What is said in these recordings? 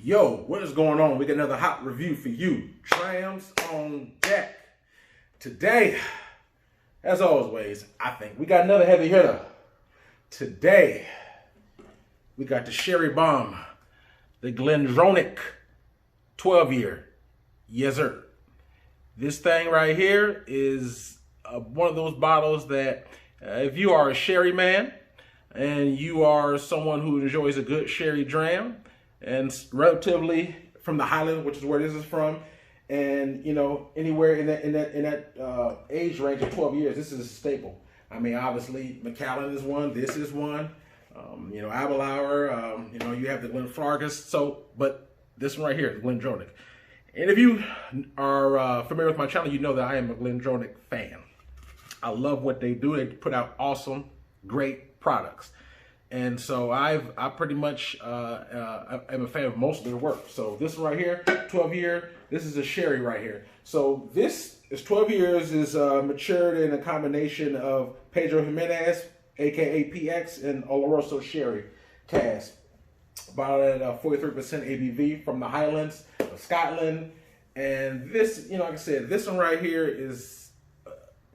Yo, what is going on? We got another hot review for you. Drams on deck. Today, as always, I think we got another heavy hitter. Today, we got the Sherry Bomb, the Glendronach 12Yr. Yes, sir. This thing right here is one of those bottles that if you are a sherry man and you are someone who enjoys a good sherry dram, and relatively from the Highland, which is where this is from, and you know, anywhere in that age range of 12 years, this is a staple. I mean, obviously Macallan is one, this is one, you know, Abelauer, you know, you have the Glenfargus, so, but this one right here, the Glendronach. And if you are familiar with my channel, you know that I am a Glendronach fan. I love what they do. They put out awesome, great products. And so I pretty much am a fan of most of their work. So this one right here, 12-year, this is a sherry right here. So this is 12 years, is matured in a combination of Pedro Jimenez, aka PX, and Oloroso sherry cask. Bottled at 43% ABV from the Highlands of Scotland. And this, you know, like I said, this one right here is,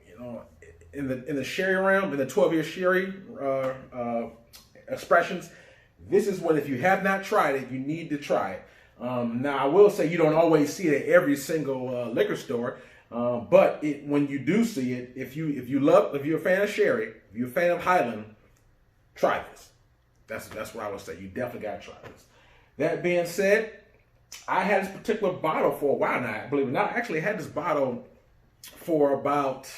you know, in the sherry realm, in the 12-year sherry expressions, this is what, if you have not tried it, you need to try it. Now, I will say you don't always see it at every single liquor store, but when you do see it, if you're a fan of sherry, if you're a fan of Highland, try this. That's what I would say. You definitely gotta try this. That being said, I had this particular bottle for a while now. Believe it or not, I actually had this bottle for about,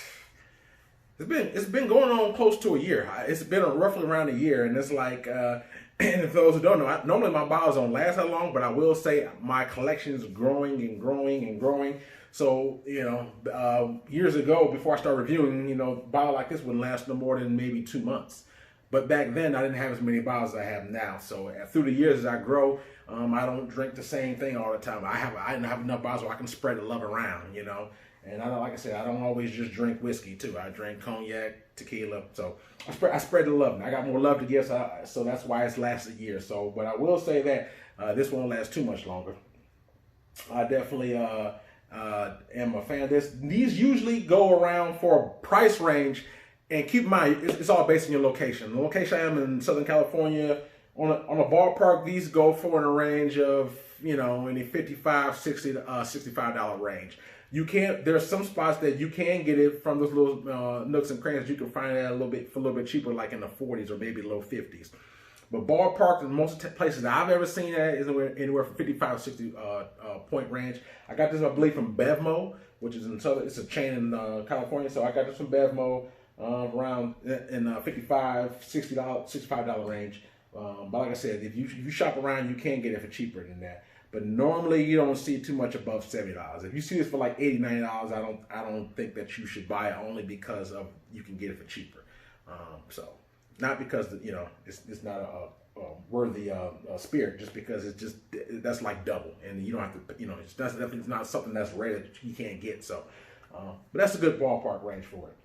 it's been going on close to a year. It's been roughly around a year, and it's like, and if those who don't know, normally my bottles don't last that long, but I will say my collection is growing and growing and growing. So, you know, years ago, before I started reviewing, you know, a bottle like this wouldn't last no more than maybe 2 months. But back then, I didn't have as many bottles as I have now. So through the years as I grow, I don't drink the same thing all the time. I didn't have enough bottles where I can spread the love around, you know. And I don't, like I said, I don't always just drink whiskey too. I drink cognac, tequila. So I spread the love. I got more love to give, so that's why it's lasted a year. So, but I will say that this won't last too much longer. I definitely am a fan of this. These usually go around for a price range. And keep in mind, it's all based on your location. The location I am in Southern California, on a ballpark, these go for in a range of, you know, in the $55, $60 to $65 range. You can't. There's some spots that you can get it from those little nooks and crannies. You can find that a little bit cheaper, like in the 40s or maybe low 50s. But ballpark, in most places that I've ever seen that is anywhere from 55 to 60 point range. I got this, I believe, from Bevmo, which is in Southern. It's a chain in California. So I got this from Bevmo. Around in $55, $60, $65 range. But like I said, if you shop around, you can get it for cheaper than that. But normally you don't see too much above $70. If you see this for like $80, $90, I don't think that you should buy it, only because of you can get it for cheaper. So not because, you know, it's not a worthy spirit, just because it's just, that's like double, and you don't have to, you know, that's definitely not something that's rare that you can't get. So, but that's a good ballpark range for it.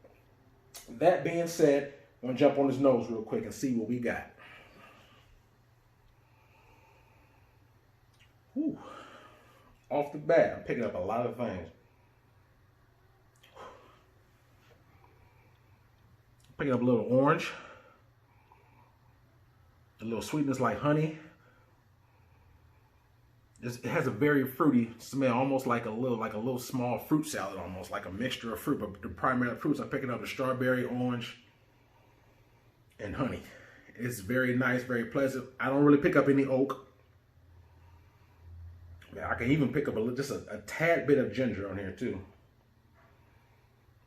That being said, I'm going to jump on his nose real quick and see what we got. Whew. Off the bat, I'm picking up a lot of things. Picking up a little orange. A little sweetness like honey. It has a very fruity smell, almost like a little small fruit salad, almost like a mixture of fruit. But the primary fruits I'm picking up is strawberry, orange, and honey. It's very nice, very pleasant. I don't really pick up any oak. I can even pick up just a tad bit of ginger on here too.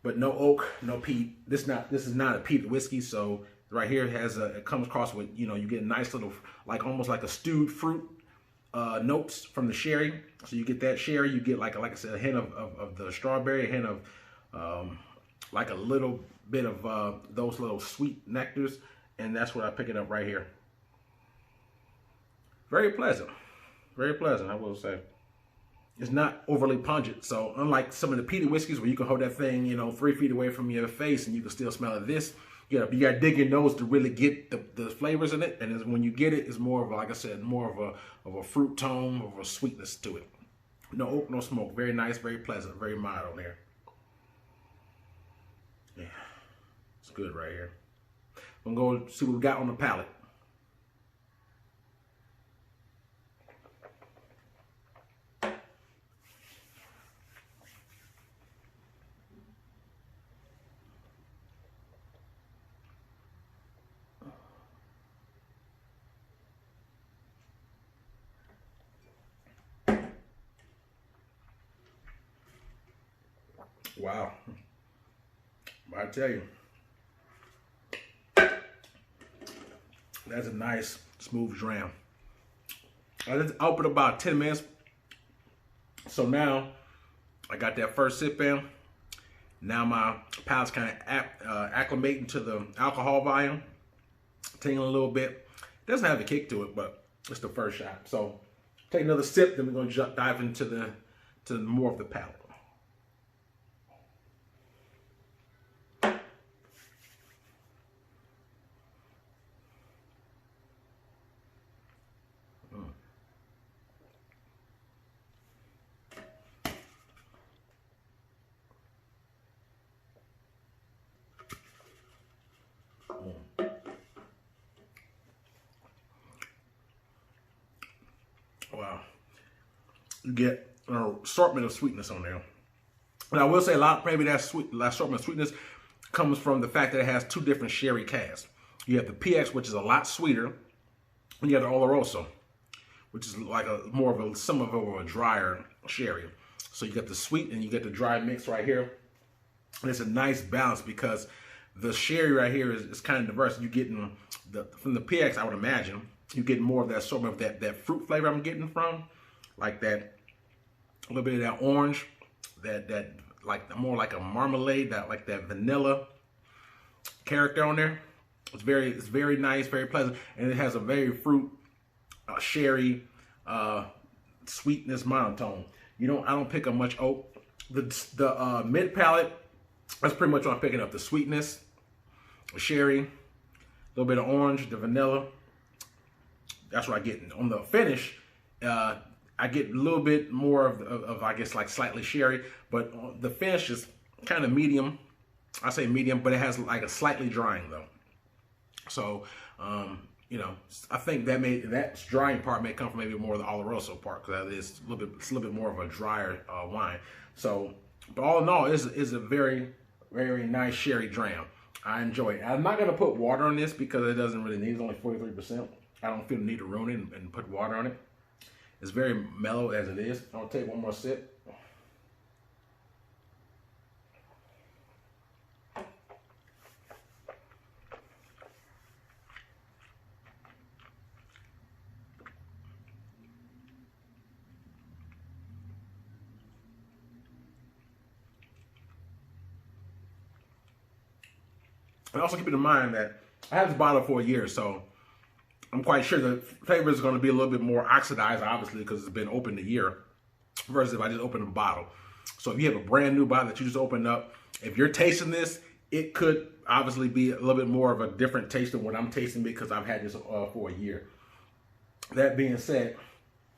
But no oak, no peat. This is not a peat whiskey. So right here it comes across with, you know, you get a nice little, like almost like a stewed fruit. Notes from the sherry. So you get that sherry, you get like I said, a hint of the strawberry, a hint of like a little bit of those little sweet nectars, and that's what I pick it up right here. Very pleasant, I will say. It's not overly pungent, so unlike some of the peated whiskeys where you can hold that thing, you know, 3 feet away from your face and you can still smell it, this you gotta dig your nose to really get the flavors in it. And when you get it, it's more of, like I said, more of a fruit tone, of a sweetness to it. No oak, no smoke. Very nice, very pleasant, very mild on there. Yeah, it's good right here. I'm gonna go see what we got on the palate. Wow. I tell you, that's a nice, smooth dram. I just opened about 10 minutes. So now I got that first sip in. Now my palate's kind of acclimating to the alcohol volume, tingling a little bit. It doesn't have a kick to it, but it's the first shot. So take another sip, then we're going to dive into more of the palate. Wow. You get an assortment of sweetness on there. And I will say maybe that assortment of sweetness comes from the fact that it has two different sherry casks. You have the PX, which is a lot sweeter, and you have the Oloroso, which is like some of a drier sherry. So you got the sweet and you get the dry mix right here. And it's a nice balance because the sherry right here is kind of diverse. You're getting from the PX, I would imagine, you get more of that assortment of that fruit flavor I'm getting from, like that, a little bit of that orange, that like more like a marmalade, like that vanilla character on there. It's very nice, very pleasant, and it has a very fruit, sherry, sweetness monotone. I don't pick up much oak. The mid palate, that's pretty much what I'm picking up. The sweetness, the sherry, a little bit of orange, the vanilla. That's what I get. On the finish, I get a little bit more of I guess, like slightly sherry, but the finish is kind of medium. I say medium, but it has like a slightly drying though. So, I think that drying part may come from maybe more of the Oloroso part, because it's a little bit more of a drier wine. So, but all in all, it's a very, very nice sherry dram. I enjoy it. I'm not gonna put water on this because it doesn't really need. It's only 43%. I don't feel the need to ruin it and put water on it. It's very mellow as it is. I'll take one more sip. And also keep in mind that I had this bottle for a year, so I'm quite sure the flavor is going to be a little bit more oxidized, obviously, because it's been opened a year, versus if I just open a bottle. So if you have a brand new bottle that you just opened up, if you're tasting this, it could obviously be a little bit more of a different taste than what I'm tasting because I've had this for a year. That being said,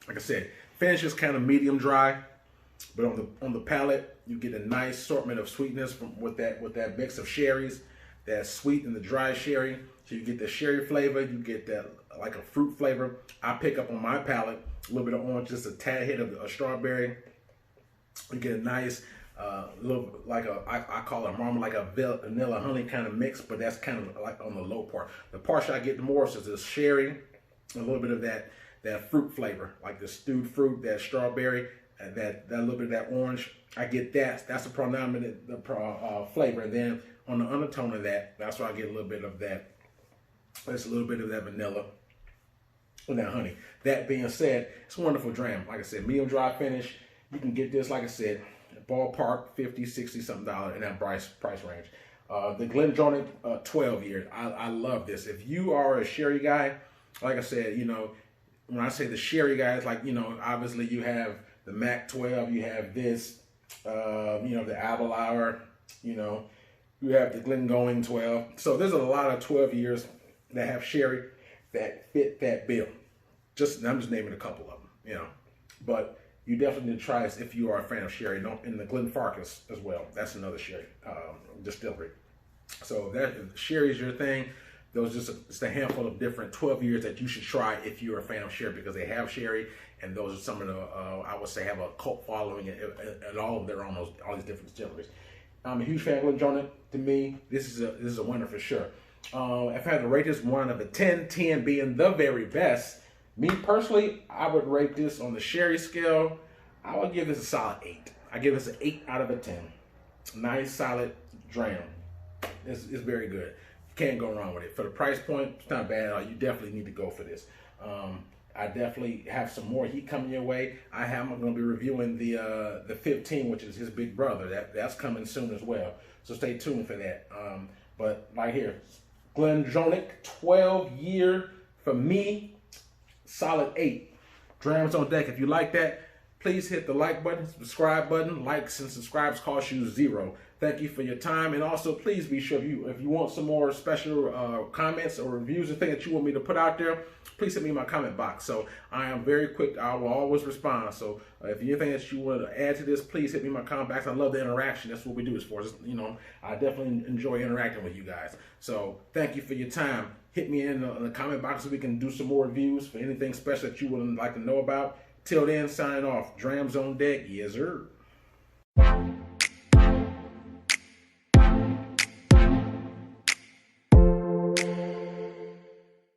like I said, finish is kind of medium dry, but on the palate, you get a nice assortment of sweetness with that mix of sherries, that sweet and the dry sherry. So you get the sherry flavor, you get that like a fruit flavor. I pick up on my palate a little bit of orange, just a tad hit of a strawberry. You get a nice little, like I call it marmalade, like a vanilla honey kind of mix, but that's kind of like on the low part. The part I get the more is the sherry, a little bit of that fruit flavor, like the stewed fruit, that strawberry, and that little bit of that orange. I get that. That's the predominant flavor. And then on the undertone of that, that's where I get a little bit of that. That's a little bit of that vanilla and that honey. That being said, it's a wonderful dram. Like I said, medium dry finish. You can get this, like I said, ballpark $50, $60 something in that price range. The Glendronach 12Yr. I love this. If you are a sherry guy, like I said, when I say the sherry guys, like, obviously you have the Mac 12, you have this, the Abelauer, You have the Glendronach 12. So there's a lot of 12 years that have sherry that fit that bill. I'm just naming a couple of them, you know. But you definitely need to try this if you are a fan of sherry. And the Glenfarclas as well. That's another sherry distillery. So that if sherry is your thing, those just a handful of different 12 years that you should try if you're a fan of sherry, because they have sherry, and those are some of the I would say have a cult following at all of their own all these different distilleries. I'm a huge fan of Glendronach. To me, this is a winner for sure. If I had to rate this 1 out of 10, 10 being the very best, me personally, I would rate this on the sherry scale. I would give this a solid 8. I give this an 8 out of 10. Nice, solid dram. It's very good. Can't go wrong with it. For the price point, it's not bad at all. You definitely need to go for this. I definitely have some more heat coming your way. I'm going to be reviewing the 15, which is his big brother. That's coming soon as well. So stay tuned for that. But right here, Glendronach 12-year for me, solid 8. Drams on deck. If you like that, please hit the like button, subscribe button. Likes and subscribes cost you 0. Thank you for your time, and also please be sure if you want some more special comments or reviews or things that you want me to put out there, please hit me in my comment box. So I am very quick. I will always respond. So if you anything that you want to add to this, please hit me in my comment box. I love the interaction. That's what we do this for. You know, I definitely enjoy interacting with you guys. So thank you for your time. Hit me in the comment box so we can do some more reviews for anything special that you would like to know about. Till then, signing off. Drams on deck. Yes, sir.